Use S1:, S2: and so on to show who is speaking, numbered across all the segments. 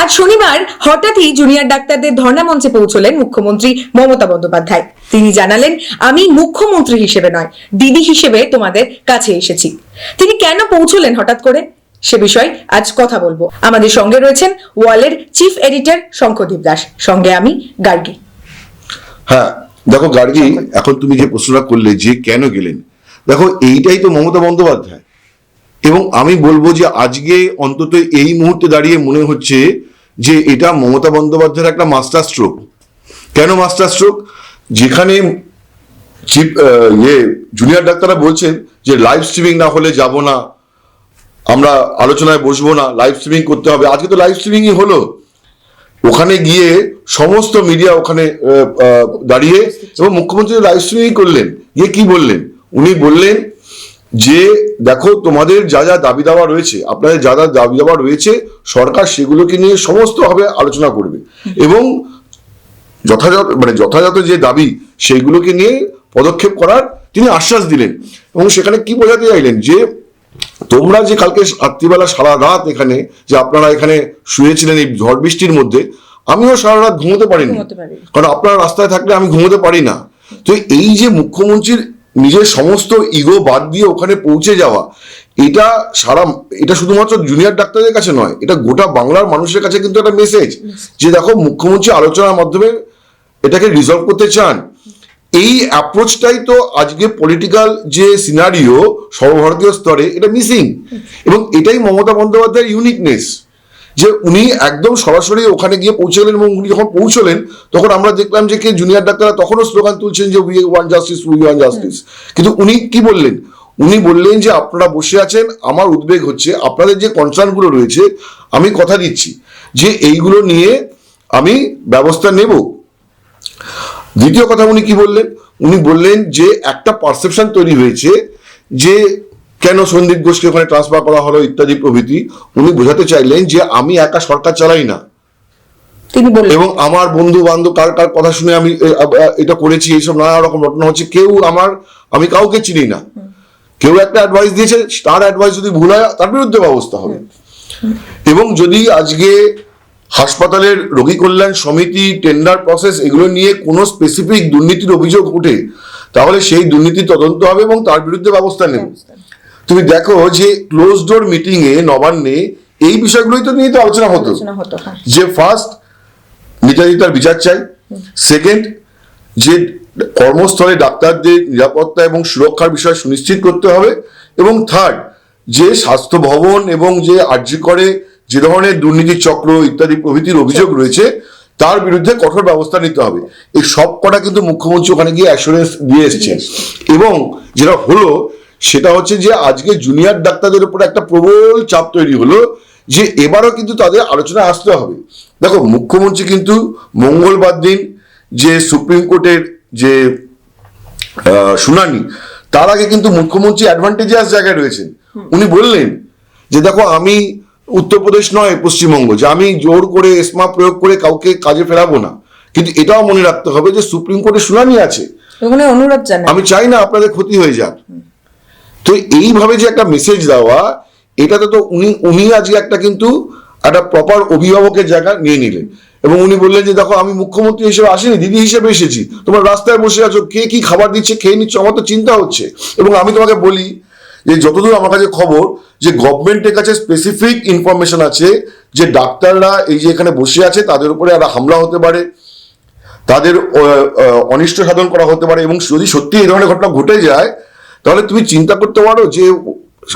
S1: আজ শনিবার হঠাৎই জুনিয়র ডাক্তারদের ধর্ণা মঞ্চে পৌঁছলেন মুখ্যমন্ত্রী মমতা বন্দ্যোপাধ্যায়। তিনি জানালেন, আমি মুখ্যমন্ত্রী হিসেবে নয়, দিদি হিসেবে তোমাদের কাছে এসেছি। তিনি কেন পৌঁছলেন হঠাৎ করে, সে বিষয়ে আজ কথা বলবো। আমাদের সঙ্গে রয়েছেন ওয়ালের চিফ এডিটর শঙ্করদীপ দাস, সঙ্গে আমি গার্গী।
S2: হ্যাঁ দেখো গার্গী, এখন তুমি যে প্রশ্নটা করলে যে কেন গেলেন, দেখো এইটাই তো মমতা বন্দ্যোপাধ্যায়। এবং আমি বলবো যে আজকে অন্তত এই মুহূর্তে দাঁড়িয়ে মনে হচ্ছে যে এটা মমতা বন্দ্যোপাধ্যায়ের একটা মাস্টার স্ট্রোক। কেন মাস্টার স্ট্রোক? যেখানে জুনিয়র ডাক্তাররা বলছেন যে লাইভ স্ট্রিমিং না হলে যাব না, আমরা আলোচনায় বসবো না, লাইভ স্ট্রিমিং করতে হবে। আজকে তো লাইভ স্ট্রিমিংই হলো। ওখানে গিয়ে সমস্ত মিডিয়া ওখানে দাঁড়িয়ে এবং মুখ্যমন্ত্রী লাইভ স্ট্রিমিং করলেন। গিয়ে কি বললেন? উনি বললেন যে দেখো, তোমাদের যা যা দাবি দাওয়া রয়েছে, আপনাদের যা যা দাবি দাওয়া রয়েছে, সরকার সেগুলোকে নিয়ে সমস্তভাবে আলোচনা করবে এবং যথাযথ যে দাবি সেইগুলোকে নিয়ে পদক্ষেপ করার তিনি আশ্বাস দিলেন। এবং সেখানে কি বোঝাতে চাইলেন যে তোমরা যে কালকে রাত্রিবেলা সারা রাত এখানে যে আপনারা এখানে শুয়েছিলেন এই ঝড় বৃষ্টির মধ্যে, আমিও সারা রাত ঘুমোতে পারিনি, কারণ আপনারা রাস্তায় থাকলে আমি ঘুমোতে পারি না। তো এই যে মুখ্যমন্ত্রীর নিজের সমস্ত ইগো বাদ দিয়ে ওখানে পৌঁছে যাওয়া, এটা শুধুমাত্র জুনিয়র ডাক্তারদের কাছে নয়, এটা গোটা বাংলার মানুষের কাছে কিন্তু একটা মেসেজ যে দেখো, মুখ্যমন্ত্রী আলোচনার মাধ্যমে এটাকে রিজলভ করতে চান। এই অ্যাপ্রোচটাই তো আজকে পলিটিক্যাল যে সিনারিও সর্বভারতীয় স্তরে এটা মিসিং। এবং এটাই মমতা বন্দ্যোপাধ্যায়ের ইউনিকনেস, যে উনি একদম সরাসরি ওখানে গিয়ে পৌঁছলেন। এবং উনি যখন পৌঁছলেন তখন আমরা দেখলাম যে জুনিয়র ডাক্তাররা তখনও স্লোগান তুলছেন যে we want justice, we want justice. কিন্তু উনি কি বললেন? উনি বললেন যে আপনারা বসে আছেন, আমার উদ্বেগ হচ্ছে, আপনাদের যে কনসার্নগুলো রয়েছে আমি কথা দিচ্ছি যে এইগুলো নিয়ে আমি ব্যবস্থা নেব। দ্বিতীয় কথা উনি কি বললেন? উনি বললেন যে একটা পারসেপশন তৈরি হয়েছে যে কেন সন্দীপ ঘোষকে ওখানে ট্রান্সফার করা হলো ইত্যাদি প্রভৃতি। উনি বোঝাতে চাইলেন যে আমি একা সরকার চালাই না, তিনি বললেন এবং আমার বন্ধু বান্ধব কার কার কথা শুনে আমি এটা করেছি, এইসব নানা রকম ঘটনা হচ্ছে। আমি কাউকে চিনি না, কেউ একটা অ্যাডভাইস দিয়েছে, তার অ্যাডভাইস যদি ভুল হয় তার বিরুদ্ধে ব্যবস্থা হবে। এবং যদি আজকে হাসপাতালের রোগী কল্যাণ সমিতি, টেন্ডার প্রসেস, এগুলো নিয়ে কোনো স্পেসিফিক দুর্নীতির অভিযোগ ওঠে, তাহলে সেই দুর্নীতি তদন্ত হবে এবং তার বিরুদ্ধে ব্যবস্থা নেব। তুমি দেখো যে ক্লোজ ডোর মিটিং এ নবান্নে এই বিষয়গুলোই তো নিয়ে তো আলোচনা হতো, যে ফার্স্ট নির্যাতিতার বিচার চাই, সেকেন্ড যে কর্মস্থলে ডাক্তারদের নিরাপত্তা এবং সুরক্ষার বিষয় সুনিশ্চিত করতে হবে, এবং থার্ড যে স্বাস্থ্য ভবন এবং যে আরজি করে যে ধরনের দুর্নীতির চক্র ইত্যাদি প্রভৃতির অভিযোগ রয়েছে তার বিরুদ্ধে কঠোর ব্যবস্থা নিতে হবে। এই সব কটা কিন্তু মুখ্যমন্ত্রী ওখানে গিয়ে অ্যাসুরেন্স দিয়ে এসেছেন। এবং যেটা হলো সেটা হচ্ছে যে আজকে জুনিয়র ডাক্তারদের উপর একটা প্রবল চাপ তৈরি হলো যে এবারও কিন্তু তাদের আলোচনায় আসতে হবে। দেখো, মুখ্যমন্ত্রী কিন্তু মঙ্গলবার দিন যে সুপ্রিম কোর্টের যে শুনানি, তার আগে কিন্তু মুখ্যমন্ত্রী অ্যাডভান্টেজিয়াস জায়গায় রয়েছেন। উনি বললেন যে দেখো, আমি উত্তরপ্রদেশ নয় পশ্চিমবঙ্গ, যে আমি জোর করে এসমা প্রয়োগ করে কাউকে কাজে ফেরাবো না। কিন্তু এটাও মনে রাখতে হবে যে সুপ্রিম কোর্টের শুনানি আছে, অনুরোধ জানাই, আমি চাই না আপনাদের ক্ষতি হয়ে যাক। তো এইভাবে যে একটা মেসেজ দেওয়া, এটাতে তো উনি আজকে একটা কিন্তু একটা প্রপার অভিভাবকের জায়গা নিয়ে নিলেন। এবং উনি বললেন যে দেখো, আমি মুখ্যমন্ত্রী হিসেবে আসিনি, দিদি হিসেবে এসেছি। তোমার রাস্তায় বসে আছো, কে কি খাবার দিচ্ছে খেয়ে নিচ্ছ, আমার তো চিন্তা হচ্ছে। এবং আমি তোমাকে বলি যে যতদূর আমার কাছে খবর, যে গভর্নমেন্টের কাছে স্পেসিফিক ইনফরমেশন আছে যে ডাক্তাররা এই যে এখানে বসে আছে তাদের উপরে একটা হামলা হতে পারে, তাদের অনিষ্ট সাধন করা হতে পারে। এবং যদি সত্যি এই ধরনের ঘটনা ঘটে যায়, তাহলে তুমি চিন্তা করতে পারো যে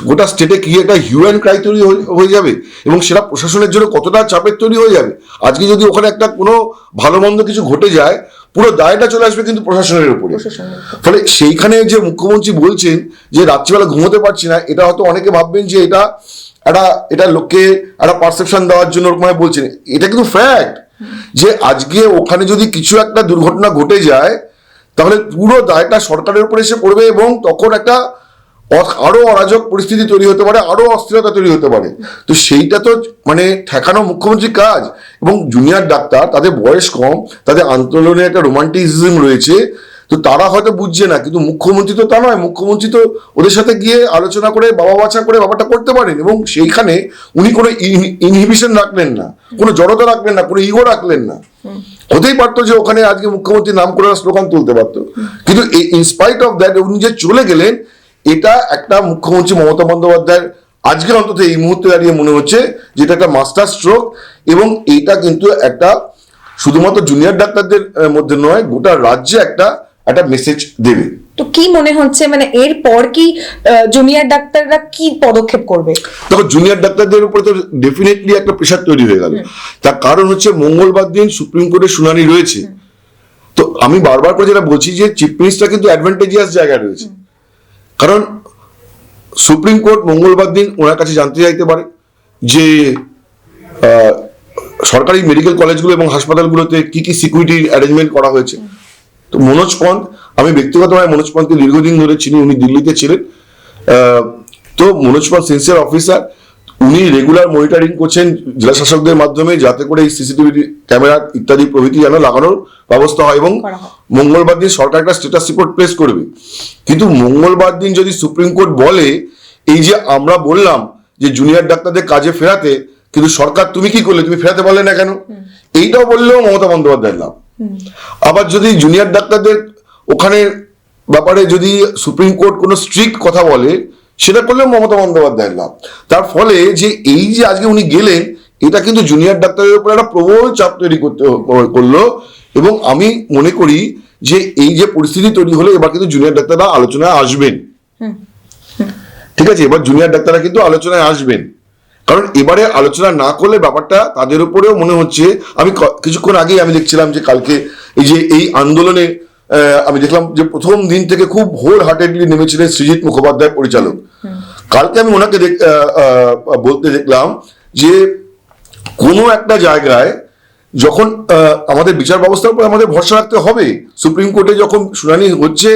S2: গোটা স্টেটে কি একটা হিউম্যান ক্রাই তৈরি হয়ে যাবে এবং সেটা প্রশাসনের জন্য কতটা চাপের তৈরি হয়ে যাবে। আজকে যদি ওখানে একটা কোনো ভালো মন্দ কিছু ঘটে যায়, পুরো দায়টা চলে আসবে কিন্তু প্রশাসনের উপরে। ফলে সেইখানে যে মুখ্যমন্ত্রী বলছেন যে রাত্রিবেলা ঘুমোতে পারছি না, এটা হয়তো অনেকে ভাববেন যে এটা লোককে একটা পারসেপশন দেওয়ার জন্য ওরকম বলছেন। এটা কিন্তু ফ্যাক্ট যে আজকে ওখানে যদি কিছু একটা দুর্ঘটনা ঘটে যায়, তাহলে পুরো দায়টা সরকারের উপরে এসে পড়বে এবং তখন একটা আরো অরাজক পরিস্থিতি তৈরি হতে পারে, আরো অস্থিরতা তৈরি হতে পারে। তো সেইটা তো ঠেকানো মুখ্যমন্ত্রীর কাজ। এবং জুনিয়র ডাক্তার, তাদের বয়স কম, তাদের আন্দোলনের একটা রোমান্টিসিজম রয়েছে, তো তারা হয়তো বুঝছে না, কিন্তু মুখ্যমন্ত্রী তো তা নয়। মুখ্যমন্ত্রী তো ওদের সাথে গিয়ে আলোচনা করে বাবা বাছা করে ব্যাপারটা করতে পারেন, এবং সেইখানে উনি কোনো ইনহিবিশন রাখলেন না, কোনো জড়তা রাখলেন না, কোনো ইগো রাখলেন না। হতেই পারতো যে ওখানে আজকে মুখ্যমন্ত্রী নাম করে স্লোগান তুলতে পারতো, কিন্তু ইনস্পাইট অফ দ্যাট উনি যে চলে গেলেন, এটা একটা মুখ্যমন্ত্রী মমতা বন্দ্যোপাধ্যায়ের আজকের অন্তত এই মুহূর্তে দাঁড়িয়ে মনে হচ্ছে যেটা একটা মাস্টার স্ট্রোক। এবং এইটা কিন্তু একটা শুধুমাত্র জুনিয়র ডাক্তারদের মধ্যে নয়, গোটা রাজ্যে একটা মেসেজ দেবে।
S1: তো কি মনে হচ্ছে, মানে এরপর কি জুনিয়র ডাক্তাররা কি পদক্ষেপ করবে?
S2: দেখো, জুনিয়র ডাক্তারদের উপরে তো ডেফিনেটলি একটা প্রেশার তৈরি হয়ে গেল। তার কারণ হচ্ছে মঙ্গলবার দিন সুপ্রিম কোর্টের শুনানি রয়েছে। তো আমি বারবার করে যেটা বলছি যে চিফ মিনিস্টার কিন্তু অ্যাডভান্টেজিয়াস জায়গায় রয়েছে, কারণ সুপ্রিম কোর্ট মঙ্গলবার দিন ওনার কাছে জানতে চাইতে পারে যে সরকারি মেডিকেল কলেজগুলো এবং হাসপাতালগুলোতে কি কি সিকিউরিটি অ্যারেঞ্জমেন্ট করা হয়েছে। তো মনোজ পন্থ, আমি ব্যক্তিগতভাবে মনোজ পন্থকে দীর্ঘদিন ধরে চিনি, উনি দিল্লিতে ছিলেন। তো মনোজ পন্থ সিনসিয়ার অফিসার, উনি রেগুলার মনিটরিং করছেন জেলা শাসকদের মাধ্যমে, যাতে করে এই সিসিটিভি ক্যামেরা ইত্যাদি প্রভৃতি যেন লাগানোর ব্যবস্থা হয়। এবং মঙ্গলবার দিন সরকার একটা স্ট্যাটাস রিপোর্ট প্লেস করবে। কিন্তু মঙ্গলবার দিন যদি সুপ্রিম কোর্ট বলে এই যে আমরা বললাম যে জুনিয়র ডাক্তারদের কাজে ফেরাতে, কিন্তু সরকার তুমি কি করলে, তুমি ফেরাতে পারলে না কেন, এইটাও বললেও মমতা বন্দ্যোপাধ্যায়ের লাভ। আবার যদি জুনিয়র ডাক্তারদের ওখানে ব্যাপারে যদি সুপ্রিম কোর্ট কোনো স্ট্রিক্ট কথা বলে, সেটা করলেও মমতা বন্দ্যোপাধ্যায়ের লাভ। তার ফলে যে এই যে আজকে উনি গেলেন, এটা কিন্তু জুনিয়র ডাক্তারের উপর একটা প্রবল চাপ তৈরি করলো। এবং আমি মনে করি যে এই যে পরিস্থিতি তৈরি হলো, এবার কিন্তু জুনিয়র ডাক্তাররা আলোচনায় আসবেন। ঠিক আছে, এবার জুনিয়র ডাক্তাররা কিন্তু আলোচনায় আসবেন, কারণ এবারে আলোচনা না করলে ব্যাপারটা তাদের উপরেও মনে হচ্ছে। আমি কিছুক্ষণ আগেই আমি দেখছিলাম যে কালকে এই যে এই আন্দোলনে আমি দেখলাম যে প্রথম দিন থেকে খুব হোল হার্টেডলি নেমেছিলেন সৃজিত মুখোপাধ্যায় পরিচালক। কালকে আমি ওনাকে বলতে দেখলাম যে কোনো একটা জায়গায় যখন আমাদের বিচার ব্যবস্থার উপর আমাদের ভরসা রাখতে হবে, সুপ্রিম কোর্টে যখন শুনানি হচ্ছে,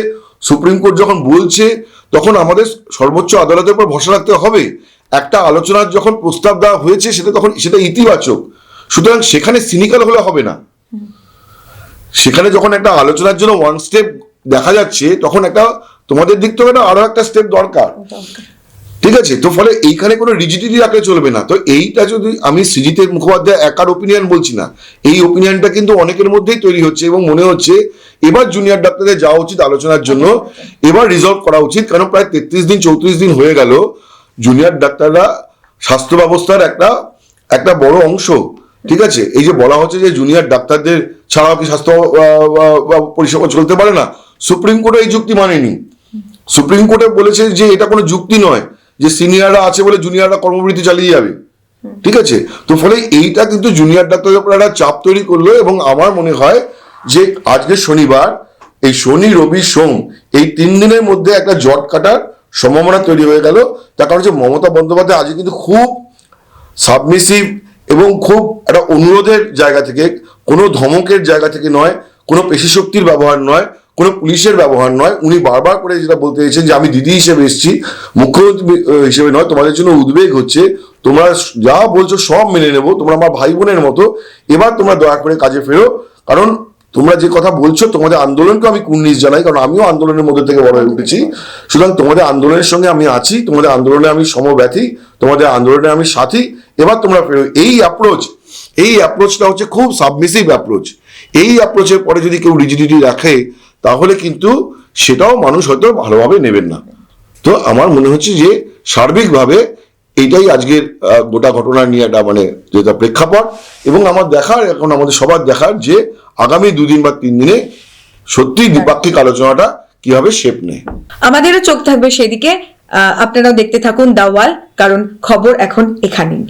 S2: সুপ্রিম কোর্ট যখন বলছে, তখন আমাদের সর্বোচ্চ আদালতের উপর ভরসা রাখতে হবে। একটা আলোচনার যখন প্রস্তাব দেওয়া হয়েছে, সেটা ইতিবাচক, সুতরাং সেখানে সিনিক্যাল হলে হবে না। সেখানে যখন একটা আলোচনার জন্য ওয়ান স্টেপ দেখা যাচ্ছে, তখন একটা তোমাদের দিক থেকে আরো একটা স্টেপ দরকার। ঠিক আছে, তো ফলে এইখানে কোনো রিজিডিটি রাখলে চলবে না। তো এইটা যদি আমি সৃজিতের মুখোপাধ্যায় একার ওপিনিয়ন বলছি না, এই ওপিনিয়নটা কিন্তু অনেকের মধ্যেই তৈরি হচ্ছে, এবং মনে হচ্ছে এবার জুনিয়র ডাক্তারদের যাওয়া উচিত আলোচনার জন্য, এবার রিজলভ করা উচিত। কারণ প্রায় 33 দিন 34 দিন হয়ে গেল জুনিয়র ডাক্তাররা স্বাস্থ্য ব্যবস্থার একটা বড় অংশ। ঠিক আছে, এই যে বলা হচ্ছে যে জুনিয়র ডাক্তারদের ছাড়াও কি স্বাস্থ্য পরিষেবা চলতে পারে না, সুপ্রিম কোর্টে এই যুক্তি মানেনি। সুপ্রিম কোর্টে বলেছে যে এটা কোনো যুক্তি নয় যে সিনিয়ররা আছে বলে জুনিয়ররা কর্মবৃত্তি চালিয়ে যাবে। ঠিক আছে, তো ফলে এইটা কিন্তু জুনিয়র ডাক্তারদের উপর একটা চাপ তৈরি করলো। এবং আমার মনে হয় যে আজকে শনিবার, এই শনি রবি সোম এই 3 দিনের মধ্যে একটা জট কাটার সম্ভাবনা তৈরি হয়ে গেল। তার কারণ হচ্ছে মমতা বন্দ্যোপাধ্যায় আজকে কিন্তু খুব সাবমিসিভ এবং খুব একটা অনুরোধের জায়গা থেকে, কোনো ধমকের জায়গা থেকে নয়, কোনো পেশি শক্তির ব্যবহার নয়, কোনো পুলিশের ব্যবহার নয়। উনি বারবার করে যেটা বলতে চাইছেন যে আমি দিদি হিসেবে এসেছি, মুখ্যমন্ত্রী হিসেবে নয়, তোমাদের জন্য উদ্বেগ হচ্ছে, তোমরা যা বলছো সব মেনে নেবো, তোমরা আমার ভাই বোনের মতো, এবার তোমরা দয়া করে কাজে ফেরো। কারণ তোমরা যে কথা বলছো, তোমাদের আন্দোলনকে আমি কুর্নিশ জানাই, কারণ আমিও আন্দোলনের মধ্যে থেকে বড় হয়ে উঠেছি। সুতরাং তোমাদের আন্দোলনের সঙ্গে আমি আছি, তোমাদের আন্দোলনে আমি সমব্যথী, তোমাদের আন্দোলনে আমি সাথী, এবার তোমরা ফেরো। এই অ্যাপ্রোচটা হচ্ছে খুব সাবমিসিভ অ্যাপ্রোচ। এই অ্যাপ্রোচের পরে যদি কেউ রিজিডিটি রাখে, তাহলে কিন্তু সেটাও মানুষ হয়তো ভালোভাবে নেবেন না। তো আমার মনে হচ্ছে যে সার্বিকভাবে এইটাই আজকের গোটা ঘটনা নিয়ে একটা যেটা প্রেক্ষাপট, এবং এখন আমাদের সবার দেখার যে আগামী 2 দিন বা 3 দিনে সত্যি দ্বিপাক্ষিক আলোচনাটা কিভাবে শেপ নেয়।
S1: আমাদেরও চোখ থাকবে সেদিকে। আপনারাও দেখতে থাকুন দ্য ওয়াল, কারণ খবর এখন এখানেই।